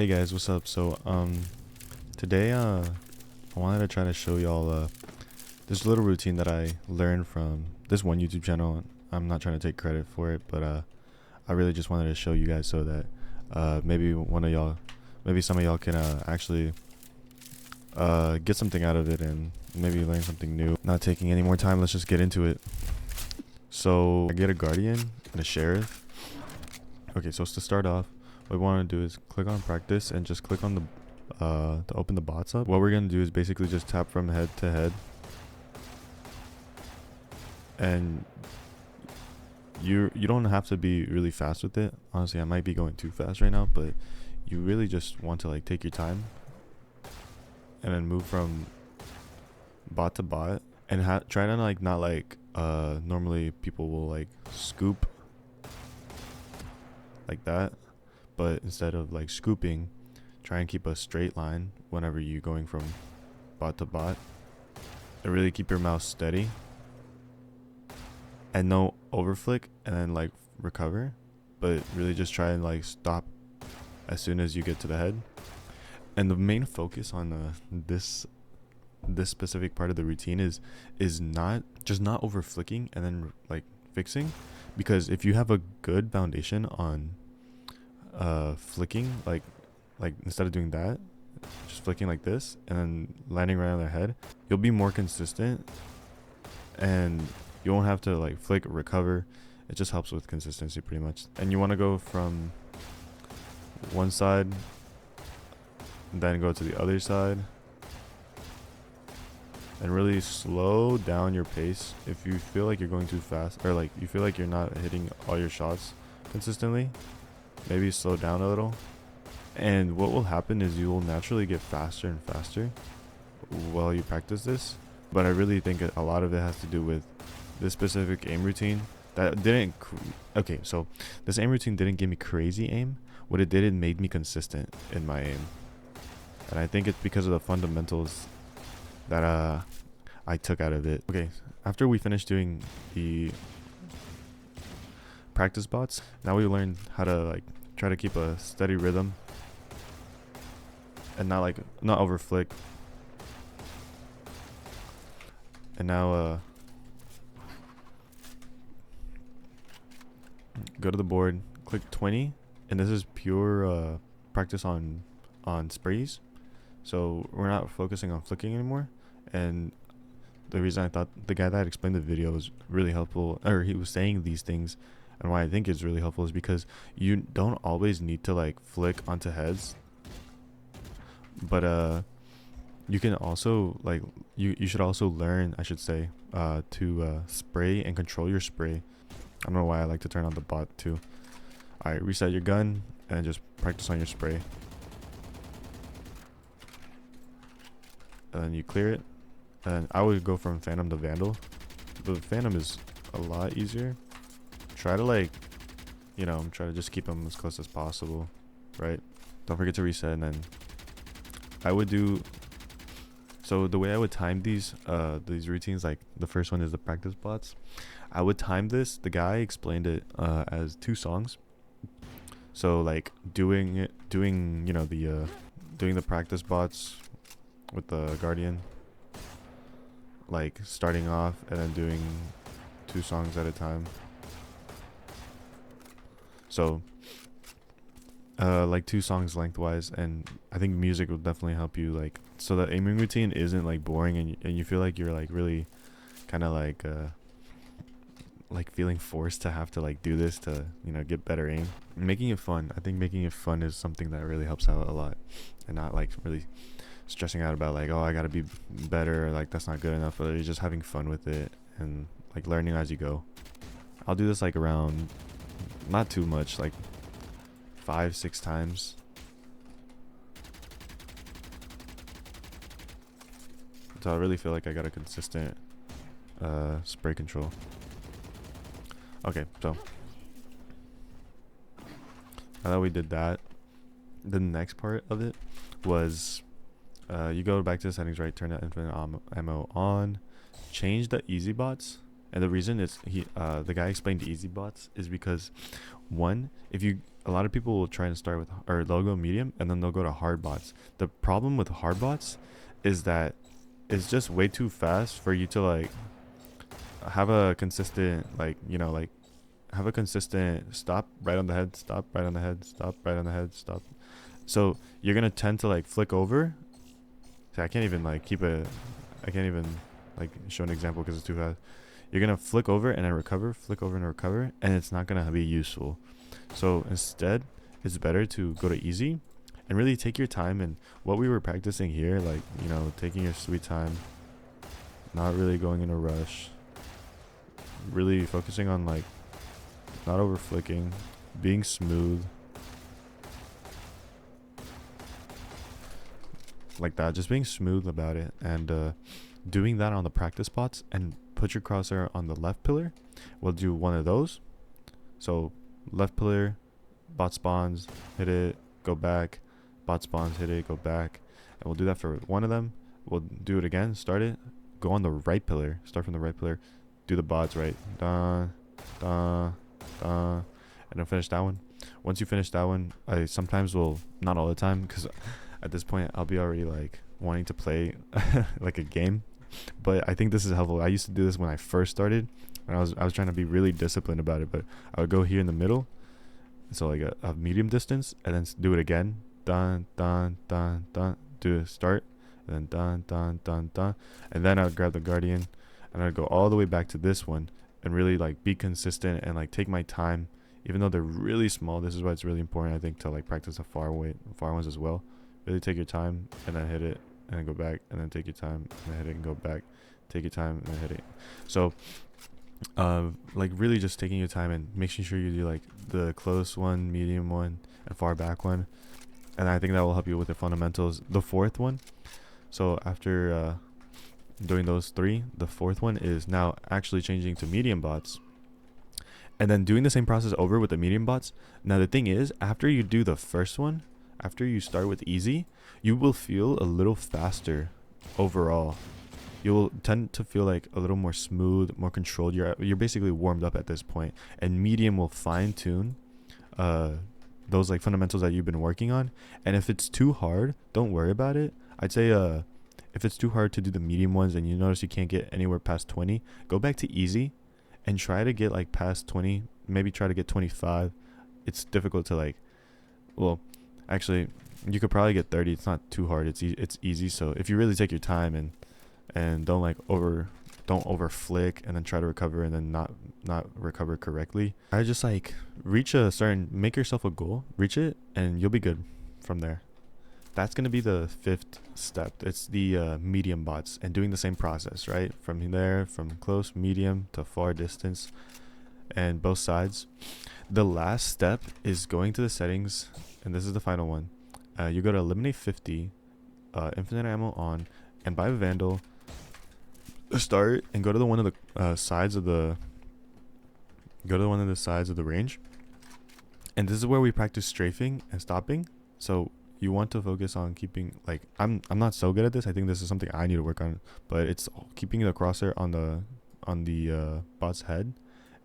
Hey guys, what's up? Today I wanted to try to show y'all this little routine that I learned from this one YouTube channel. I'm not trying to take credit for it, but I really just wanted to show you guys so that maybe some of y'all can actually get something out of it and maybe learn something new. Not taking any more time, let's just get into it. So I get a guardian and a sheriff. Okay, so to start off, what we want to do is click on practice and just click on the to open the bots up. What we're gonna do is basically just tap from head to head, and you don't have to be really fast with it. Honestly, I might be going too fast right now, but you really just want to like take your time and then move from bot to bot and try to like not like normally people will like scoop like that, but instead of like scooping, try and keep a straight line whenever you're going from bot to bot, and really keep your mouse steady and no overflick and then like recover, but really just try and like stop as soon as you get to the head. And the main focus on this specific part of the routine is not over flicking and then like fixing, because if you have a good foundation on flicking, like instead of doing that, just flicking like this and then landing right on their head, you'll be more consistent and you won't have to like flick or recover. It just helps with consistency pretty much. And you want to go from one side, then go to the other side, and really slow down your pace. If you feel like you're going too fast, or like you feel like you're not hitting all your shots consistently, maybe slow down a little. And what will happen is you will naturally get faster and faster while you practice this. But I really think a lot of it has to do with this specific aim routine that didn't okay, so this aim routine didn't give me crazy aim. What it did, it made me consistent in my aim. And I think it's because of the fundamentals that I took out of it. Okay, after we finished doing the practice bots, now we learned how to like try to keep a steady rhythm and not over flick. And now go to the board, click 20, and this is pure practice on sprays. So we're not focusing on flicking anymore. And the reason I thought the guy that explained the video was really helpful, or he was saying these things, and why I think it's really helpful is because you don't always need to like flick onto heads, but you can also like you should also learn, I should say, to spray and control your spray. I don't know why I like to turn on the bot too. Alright, reset your gun and just practice on your spray, and then you clear it. And I would go from Phantom to Vandal. The Phantom is a lot easier. Try to like, try to just keep them as close as possible, right? Don't forget to reset. And then I would do, so the way I would time these routines, like the first one is the practice bots. I would time this, the guy explained it as 2 songs. So like doing the practice bots with the guardian, like starting off and then doing 2 songs at a time. So like 2 songs lengthwise, and I think music will definitely help you, like, so that aiming routine isn't like boring and you feel like you're like really kind of like feeling forced to have to like do this to get better aim. Making it fun, I think making it fun is something that really helps out a lot, and not like really stressing out about like, oh, I gotta be better, or like that's not good enough, but you're just having fun with it and like learning as you go. I'll do this like around, not too much, like 5-6 times. So I really feel like I got a consistent spray control. Okay, so now that we did that, the next part of it was you go back to the settings, right? Turn that infinite ammo on, change the easy bots. And the reason the guy explained easy bots is because, one, if you a lot of people will try and start with, or they'll go medium and then they'll go to hard bots. The problem with hard bots is that it's just way too fast for you to like have a consistent, like, you know, like have a consistent stop right on the head, stop right on the head, stop right on the head, stop. So you're gonna tend to like flick over. See, I can't even like I can't even like show an example because it's too fast. You're gonna flick over and then recover, flick over and recover, and it's not gonna be useful. So instead, it's better to go to easy and really take your time. And what we were practicing here, like, you know, taking your sweet time, not really going in a rush, really focusing on like not over flicking, being smooth, like that, just being smooth about it, and doing that on the practice spots. And put your crosshair on the left pillar. We'll do one of those. So left pillar, bot spawns, hit it, go back, bot spawns, hit it, go back, and we'll do that for one of them. We'll do it again, start it, go on the right pillar, start from the right pillar, do the bots right, dun, dun, dun, and then finish that one. Once you finish that one, I sometimes will, not all the time, because at this point I'll be already like wanting to play like a game, but I think this is helpful. I used to do this when I first started, and I was trying to be really disciplined about it. But I would go here in the middle, so like a medium distance, and then do it again, dun dun dun dun, do a start, and then dun dun dun dun, and then I would grab the guardian, and I'd go all the way back to this one, and really like be consistent and like take my time, even though they're really small. This is why it's really important, I think, to like practice the far ones as well. Really take your time and then hit it and then go back, and then take your time and then hit it and go back, take your time and then hit it. So like really just taking your time and making sure you do like the close one, medium one, and far back one, and I think that will help you with the fundamentals. The fourth one, so after doing those three, the fourth one is now actually changing to medium bots, and then doing the same process over with the medium bots. Now the thing is, after you do the first one, after you start with easy, you will feel a little faster overall. You will tend to feel like a little more smooth, more controlled. You're basically warmed up at this point, and medium will fine tune those like fundamentals that you've been working on. And if it's too hard, don't worry about it. I'd say if it's too hard to do the medium ones and you notice you can't get anywhere past 20, go back to easy and try to get like past 20, maybe try to get 25. It's difficult to like, well, actually you could probably get 30. It's not too hard. It's easy. So if you really take your time and don't like don't over flick and then try to recover and then not recover correctly, I just like reach a certain, make yourself a goal, reach it, and you'll be good from there. That's going to be the fifth step. It's the medium bots, and doing the same process, right? From there, from close, medium to far distance, and both sides. The last step is going to the settings, and this is the final one. You go to eliminate 50, infinite ammo on, and buy Vandal. Start and go to one of the sides of the range, and this is where we practice strafing and stopping. So you want to focus on keeping, like, I'm not so good at this. I think this is something I need to work on, but it's keeping the crosshair on the bot's head,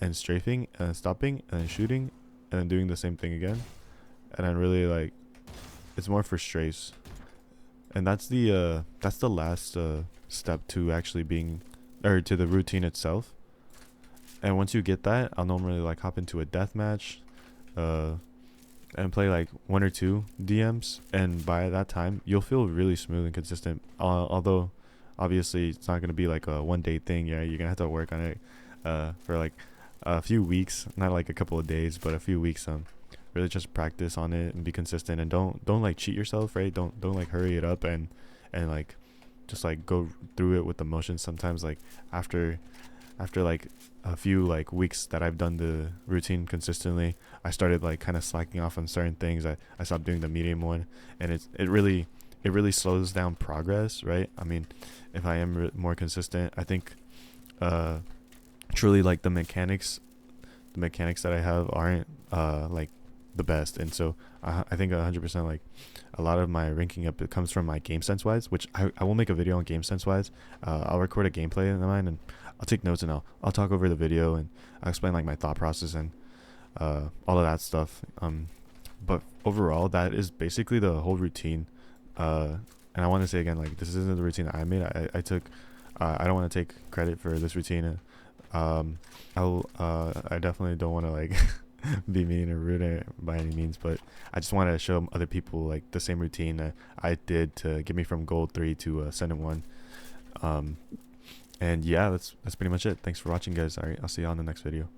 and strafing and stopping and then shooting and then doing the same thing again, and then really like it's more for strays. And that's the last step to actually being, or to the routine itself. And once you get that, I'll normally like hop into a death match and play like 1 or 2 DMs, and by that time you'll feel really smooth and consistent. Although obviously it's not going to be like a one-day thing. Yeah, you're gonna have to work on it for like a few weeks, not like a couple of days, but a few weeks. Really just practice on it and be consistent, and don't like cheat yourself, right? Don't like hurry it up and like just like go through it with the motions. Sometimes like after like a few like weeks that I've done the routine consistently, I started like kind of slacking off on certain things. I stopped doing the medium one, and it really slows down progress, right? I mean, if I am more consistent, I think truly like the mechanics that I have aren't like the best, and so I think 100% like a lot of my ranking up, it comes from my game sense wise, which I will make a video on game sense wise. I'll record a gameplay in mine, and I'll take notes, and I'll talk over the video, and I'll explain like my thought process and all of that stuff. But overall, that is basically the whole routine. And I want to say again, like, this isn't the routine I made. I took, I don't want to take credit for this routine. I definitely don't want to like be mean or rude by any means, but I just want to show other people like the same routine that I did to get me from gold 3 to ascendant 1. And yeah, that's pretty much it. Thanks for watching, guys. All right, I'll see you on the next video.